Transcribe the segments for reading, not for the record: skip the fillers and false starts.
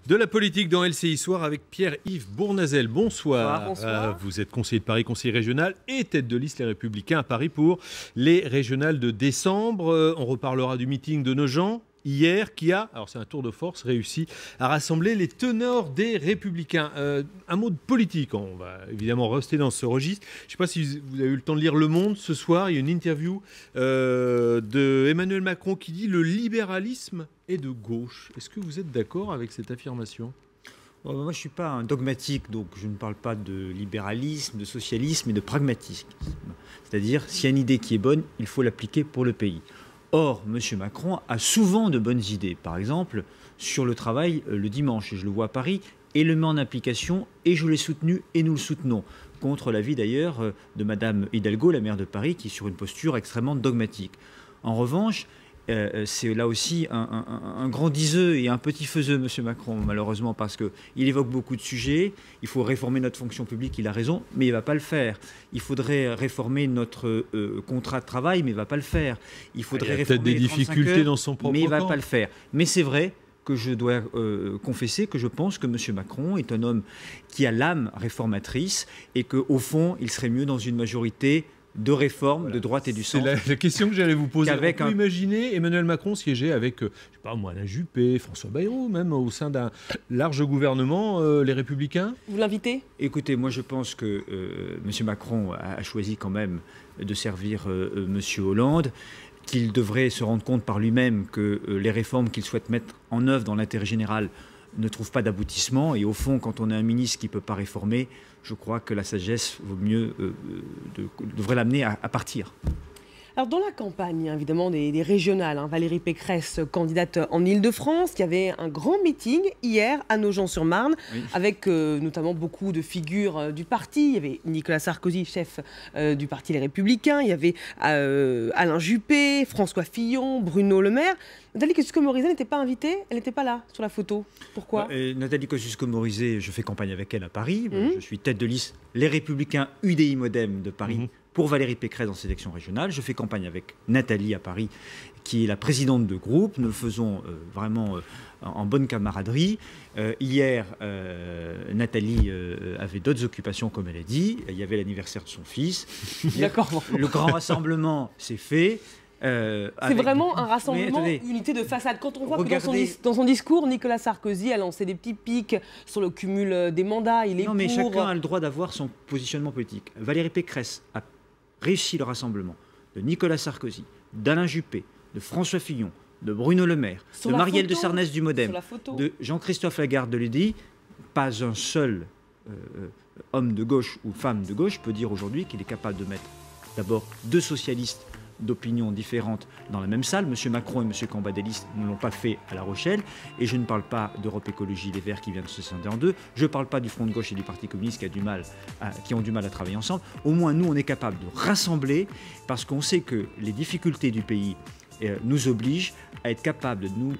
De la politique dans LCI Soir avec Pierre-Yves Bournazel. Bonsoir. Bonsoir. Vous êtes conseiller de Paris, conseiller régional et tête de liste Les Républicains à Paris pour les régionales de décembre. On reparlera du meeting de Nogent hier qui a, alors c'est un tour de force, réussi à rassembler les teneurs des Républicains. Un mot de politique, on va évidemment rester dans ce registre. Je ne sais pas si vous avez eu le temps de lire Le Monde ce soir. Il y a une interview de Emmanuel Macron qui dit « Le libéralisme est de gauche ». Est-ce que vous êtes d'accord avec cette affirmation ? Moi, je ne suis pas un dogmatique, donc je ne parle pas de libéralisme, de socialisme et de pragmatisme. C'est-à-dire, s'il y a une idée qui est bonne, il faut l'appliquer pour le pays. Or, M. Macron a souvent de bonnes idées. Par exemple, sur le travail le dimanche, et je le vois à Paris, et le met en application, et je l'ai soutenu, et nous le soutenons. Contre l'avis d'ailleurs de Mme Hidalgo, la maire de Paris, qui est sur une posture extrêmement dogmatique. En revanche, c'est là aussi un grand diseux et un petit faiseux, M. Macron, malheureusement, parce qu'il évoque beaucoup de sujets. Il faut réformer notre fonction publique, il a raison, mais il ne va pas le faire. Il faudrait réformer notre contrat de travail, mais il ne va pas le faire. Il faudrait réformer peut-être des difficultés dans son propre mais il ne va camp. pas le faire. Mais c'est vrai que je dois confesser que je pense que M. Macron est un homme qui a l'âme réformatrice et qu'au fond, il serait mieux dans une majorité de réformes de droite et du centre. C'est la question que j'allais vous poser. On peut un... imaginer Emmanuel Macron siéger avec, je sais pas moi, Alain Juppé, François Bayrou, même au sein d'un large gouvernement, les Républicains. Vous l'invitez ? Écoutez, moi je pense que M. Macron a choisi quand même de servir M. Hollande, qu'il devrait se rendre compte par lui-même que les réformes qu'il souhaite mettre en œuvre dans l'intérêt général ne trouve pas d'aboutissement. Et au fond, quand on a un ministre qui ne peut pas réformer, je crois que la sagesse vaut mieux, devrait l'amener à partir. Alors dans la campagne, évidemment, des régionales, Valérie Pécresse, candidate en Ile-de-France, il y avait un grand meeting hier à Nogent-sur-Marne, oui, avec notamment beaucoup de figures du parti. Il y avait Nicolas Sarkozy, chef du parti Les Républicains, il y avait Alain Juppé, François Fillon, Bruno Le Maire. Nathalie Kosciusko-Morizet n'était pas invitée, elle n'était pas là sur la photo. Pourquoi ? Nathalie Kosciusko-Morizet, je fais campagne avec elle à Paris. Je suis tête de liste Les Républicains UDI Modem de Paris. Pour Valérie Pécresse dans ces élections régionales. Je fais campagne avec Nathalie à Paris, qui est la présidente de groupe. Nous le faisons vraiment en bonne camaraderie. Hier, Nathalie avait d'autres occupations, comme elle a dit. Il y avait l'anniversaire de son fils. D'accord. Le grand rassemblement s'est fait. C'est vraiment un rassemblement, unité de façade. Quand on voit que dans son discours, Nicolas Sarkozy a lancé des petits pics sur le cumul des mandats. Il est non, mais chacun a le droit d'avoir son positionnement politique. Valérie Pécresse a réussi le rassemblement de Nicolas Sarkozy, d'Alain Juppé, de François Fillon, de Bruno Le Maire, de Marielle de Sarnez du Modem, de Jean-Christophe Lagarde de l'UDI. Pas un seul homme de gauche ou femme de gauche peut dire aujourd'hui qu'il est capable de mettre d'abord deux socialistes d'opinions différentes dans la même salle. M. Macron et M. Cambadélis ne l'ont pas fait à La Rochelle. Et je ne parle pas d'Europe Écologie Les Verts qui vient de se scinder en deux. Je ne parle pas du Front de gauche et du Parti communiste qui ont du mal à travailler ensemble. Au moins, nous, on est capable de rassembler parce qu'on sait que les difficultés du pays nous obligent à être capables de nous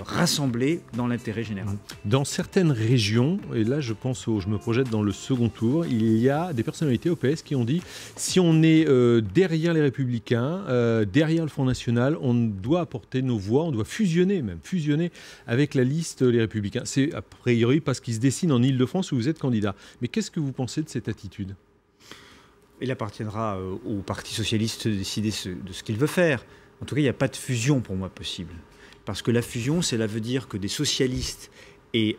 rassembler dans l'intérêt général. Dans certaines régions, et là je me projette dans le second tour, il y a des personnalités au PS qui ont dit si on est derrière les Républicains, derrière le Front National, on doit apporter nos voix, on doit fusionner avec la liste Les Républicains. C'est a priori parce qu'il se dessine en Ile-de-France où vous êtes candidat. Mais qu'est-ce que vous pensez de cette attitude ? Il appartiendra au Parti socialiste de décider de ce qu'il veut faire. En tout cas, il n'y a pas de fusion pour moi possible. Parce que la fusion, cela veut dire que des socialistes et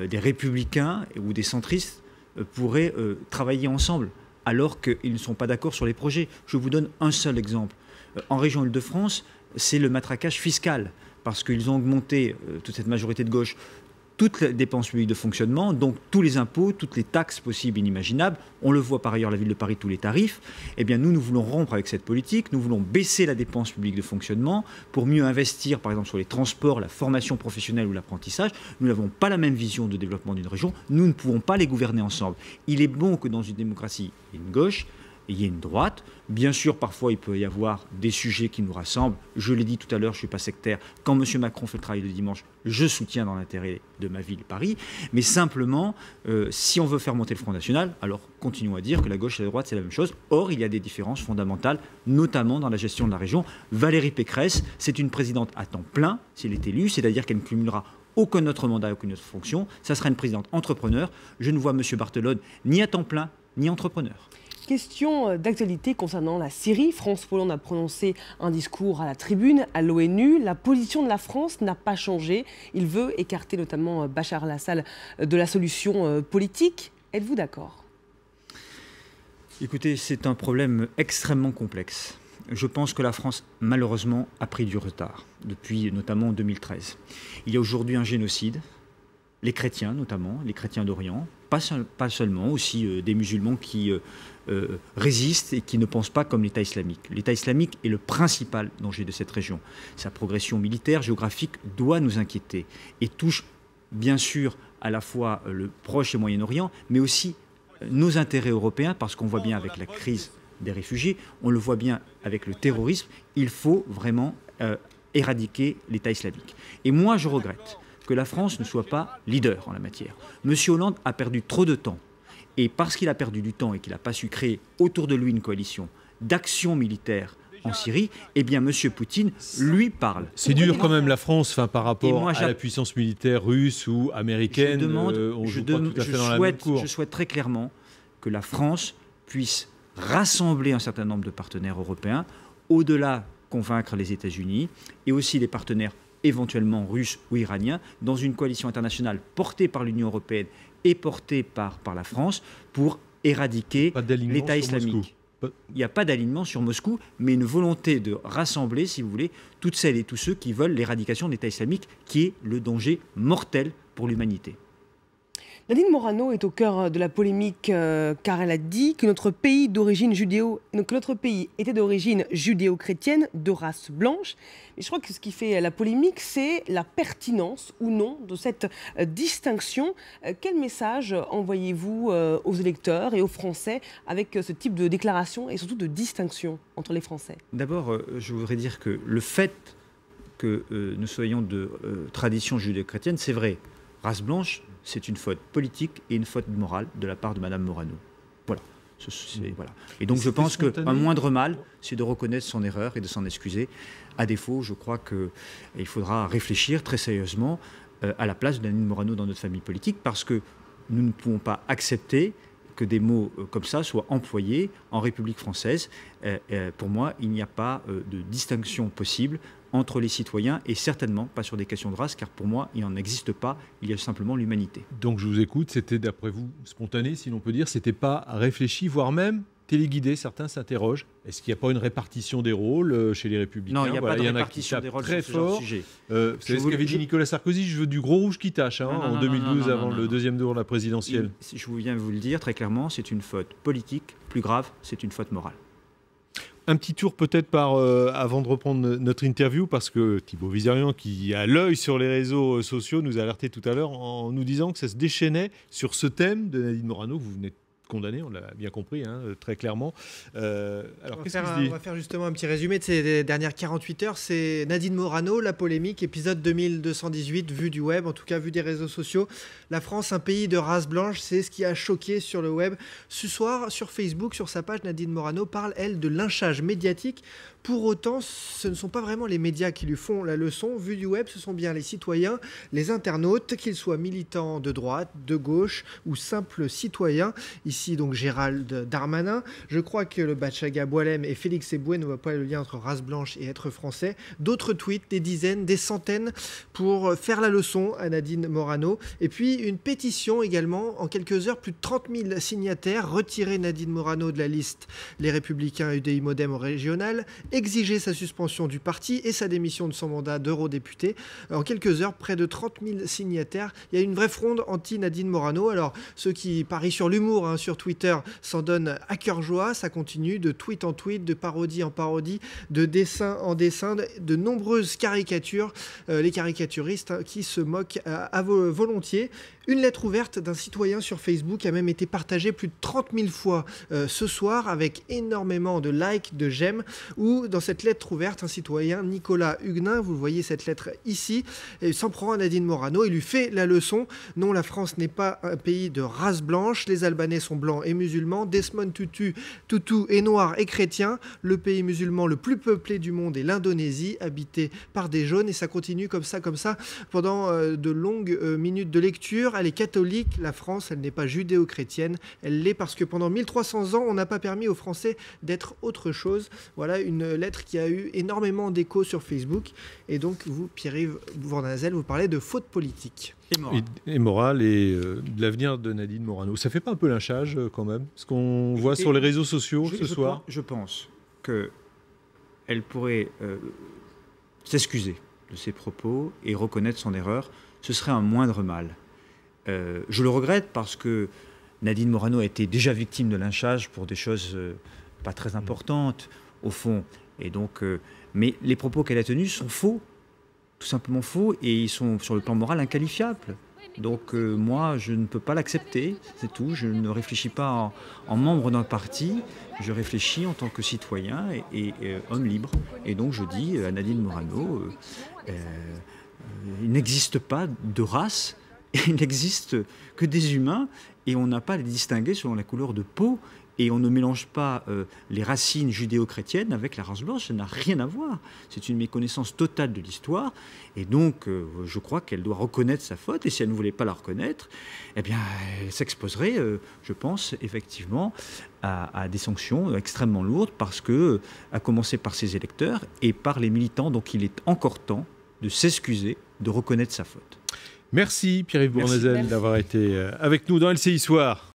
des républicains ou des centristes pourraient travailler ensemble, alors qu'ils ne sont pas d'accord sur les projets. Je vous donne un seul exemple. En région Île-de-France, c'est le matraquage fiscal, parce qu'ils ont augmenté, toute cette majorité de gauche, toutes les dépenses publiques de fonctionnement, donc tous les impôts, toutes les taxes possibles et inimaginables. On le voit par ailleurs à la ville de Paris, tous les tarifs. Eh bien, nous voulons rompre avec cette politique. Nous voulons baisser la dépense publique de fonctionnement pour mieux investir, par exemple, sur les transports, la formation professionnelle ou l'apprentissage. Nous n'avons pas la même vision de développement d'une région. Nous ne pouvons pas les gouverner ensemble. Il est bon que dans une démocratie, il y ait une gauche, il y a une droite. Bien sûr, parfois, il peut y avoir des sujets qui nous rassemblent. Je l'ai dit tout à l'heure, je ne suis pas sectaire. Quand M. Macron fait le travail le dimanche, je soutiens dans l'intérêt de ma ville, Paris. Mais simplement, si on veut faire monter le Front National, alors continuons à dire que la gauche et la droite, c'est la même chose. Or, il y a des différences fondamentales, notamment dans la gestion de la région. Valérie Pécresse, c'est une présidente à temps plein, si elle est élue, c'est-à-dire qu'elle ne cumulera aucun autre mandat, aucune autre fonction. Ça sera une présidente entrepreneur. Je ne vois M. Barthelone ni à temps plein, ni entrepreneur. Question d'actualité concernant la Syrie. François Hollande a prononcé un discours à la tribune, à l'ONU. La position de la France n'a pas changé. Il veut écarter notamment Bachar al-Assad de la solution politique. Êtes-vous d'accord ? Écoutez, c'est un problème extrêmement complexe. Je pense que la France, malheureusement, a pris du retard, depuis notamment 2013. Il y a aujourd'hui un génocide, les chrétiens notamment, les chrétiens d'Orient, pas seulement, aussi des musulmans qui résistent et qui ne pensent pas comme l'État islamique. L'État islamique est le principal danger de cette région. Sa progression militaire, géographique, doit nous inquiéter et touche bien sûr à la fois le Proche et Moyen-Orient, mais aussi nos intérêts européens, parce qu'on voit bien avec la crise des réfugiés, on le voit bien avec le terrorisme, il faut vraiment éradiquer l'État islamique. Et moi, je regrette que la France ne soit pas leader en la matière. M. Hollande a perdu trop de temps. Et parce qu'il a perdu du temps et qu'il n'a pas su créer autour de lui une coalition d'action militaire en Syrie, eh bien, M. Poutine lui parle. C'est dur quand même la France par rapport à la puissance militaire russe ou américaine. Je souhaite très clairement que la France puisse rassembler un certain nombre de partenaires européens, au-delà convaincre les États-Unis et aussi les partenaires éventuellement russes ou iraniens, dans une coalition internationale portée par l'Union européenne et portée par la France pour éradiquer l'État islamique. Il n'y a pas d'alignement sur Moscou, mais une volonté de rassembler, si vous voulez, toutes celles et tous ceux qui veulent l'éradication de l'État islamique, qui est le danger mortel pour l'humanité. Nadine Morano est au cœur de la polémique car elle a dit que notre pays était d'origine judéo-chrétienne, de race blanche. Mais je crois que ce qui fait la polémique, c'est la pertinence ou non de cette distinction. Quel message envoyez-vous aux électeurs et aux Français avec ce type de déclaration et surtout de distinction entre les Français ? D'abord, je voudrais dire que le fait que nous soyons de tradition judéo-chrétienne, c'est vrai. Race blanche, c'est une faute politique et une faute morale de la part de Mme Morano. Voilà. Voilà. Et donc je pense qu'un moindre mal, c'est de reconnaître son erreur et de s'en excuser. À défaut, je crois qu'il faudra réfléchir très sérieusement à la place de Nadine Morano dans notre famille politique, parce que nous ne pouvons pas accepter que des mots comme ça soient employés en République française. Pour moi, il n'y a pas de distinction possible entre les citoyens et certainement pas sur des questions de race, car pour moi, il n'en existe pas, il y a simplement l'humanité. Donc je vous écoute, c'était d'après vous spontané, si l'on peut dire, c'était pas réfléchi, voire même téléguidé, certains s'interrogent. Est-ce qu'il n'y a pas une répartition des rôles chez les Républicains ? Non, il n'y a pas de répartition des rôles très sur ce genre de fort. sujet. Vous savez ce qu'avait dit Nicolas Sarkozy ? Je veux du gros rouge qui tâche, en 2012, avant le deuxième tour de la présidentielle. Je viens vous le dire très clairement, c'est une faute politique, plus grave, c'est une faute morale. Un petit tour peut-être avant de reprendre notre interview, parce que Thibaut Vizerian, qui a l'œil sur les réseaux sociaux, nous a alerté tout à l'heure en nous disant que ça se déchaînait sur ce thème de Nadine Morano, que vous venez de condamner, on l'a bien compris, très clairement. Alors, on va faire justement un petit résumé de ces dernières 48 heures. C'est Nadine Morano, la polémique, épisode 2218, vu du web, en tout cas vu des réseaux sociaux. La France, un pays de race blanche, c'est ce qui a choqué sur le web. Ce soir, sur Facebook, sur sa page, Nadine Morano parle, elle, de lynchage médiatique. Pour autant, ce ne sont pas vraiment les médias qui lui font la leçon. Vu du web, ce sont bien les citoyens, les internautes, qu'ils soient militants de droite, de gauche ou simples citoyens. Ici, donc, Gérald Darmanin. Je crois que le Bachaga Boilem et Félix Eboué ne voient pas le lien entre race blanche et être français. D'autres tweets, des dizaines, des centaines pour faire la leçon à Nadine Morano. Et puis, une pétition également. En quelques heures, plus de 30 000 signataires. Retirer Nadine Morano de la liste Les Républicains UDI Modem au régional. Exiger sa suspension du parti et sa démission de son mandat d'eurodéputé. En quelques heures, près de 30 000 signataires. Il y a une vraie fronde anti-Nadine Morano. Alors, ceux qui parient sur l'humour sur Twitter s'en donnent à cœur joie. Ça continue de tweet en tweet, de parodie en parodie, de dessin en dessin, de nombreuses caricatures. Les caricaturistes qui se moquent volontiers. Une lettre ouverte d'un citoyen sur Facebook a même été partagée plus de 30 000 fois ce soir, avec énormément de likes, de j'aime, où dans cette lettre ouverte, un citoyen, Nicolas Huguenin, vous voyez cette lettre ici, s'en prend à Nadine Morano et lui fait la leçon. Non, la France n'est pas un pays de race blanche, les Albanais sont blancs et musulmans, Desmond Tutu est noir et chrétien, le pays musulman le plus peuplé du monde est l'Indonésie, habité par des jaunes, et ça continue comme ça, pendant de longues minutes de lecture. Elle est catholique, la France, elle n'est pas judéo-chrétienne, elle l'est parce que pendant 1300 ans, on n'a pas permis aux Français d'être autre chose. Voilà une lettre qui a eu énormément d'écho sur Facebook, et donc vous, Pierre-Yves Bournazel, vous parlez de faute politique. Et morale, et de l'avenir de Nadine Morano. Ça fait pas un peu lynchage quand même, ce qu'on voit sur les réseaux sociaux ce soir? Je pense qu'elle pourrait s'excuser de ses propos et reconnaître son erreur. Ce serait un moindre mal. Je le regrette parce que Nadine Morano a été déjà victime de lynchage pour des choses pas très importantes, au fond. Et donc, mais les propos qu'elle a tenus sont faux, tout simplement faux, et ils sont sur le plan moral inqualifiables. Donc moi, je ne peux pas l'accepter, c'est tout. Je ne réfléchis pas en membre d'un parti, je réfléchis en tant que citoyen et homme libre. Et donc je dis à Nadine Morano, il n'existe pas de race, il n'existe que des humains, et on n'a pas à les distinguer selon la couleur de peau, et on ne mélange pas les racines judéo-chrétiennes avec la race blanche, ça n'a rien à voir. C'est une méconnaissance totale de l'histoire, et donc je crois qu'elle doit reconnaître sa faute, et si elle ne voulait pas la reconnaître, eh bien, elle s'exposerait, je pense, effectivement, à des sanctions extrêmement lourdes, parce que, à commencer par ses électeurs et par les militants, donc il est encore temps de s'excuser, de reconnaître sa faute. Merci Pierre-Yves Bournazel d'avoir été avec nous dans LCI Soir.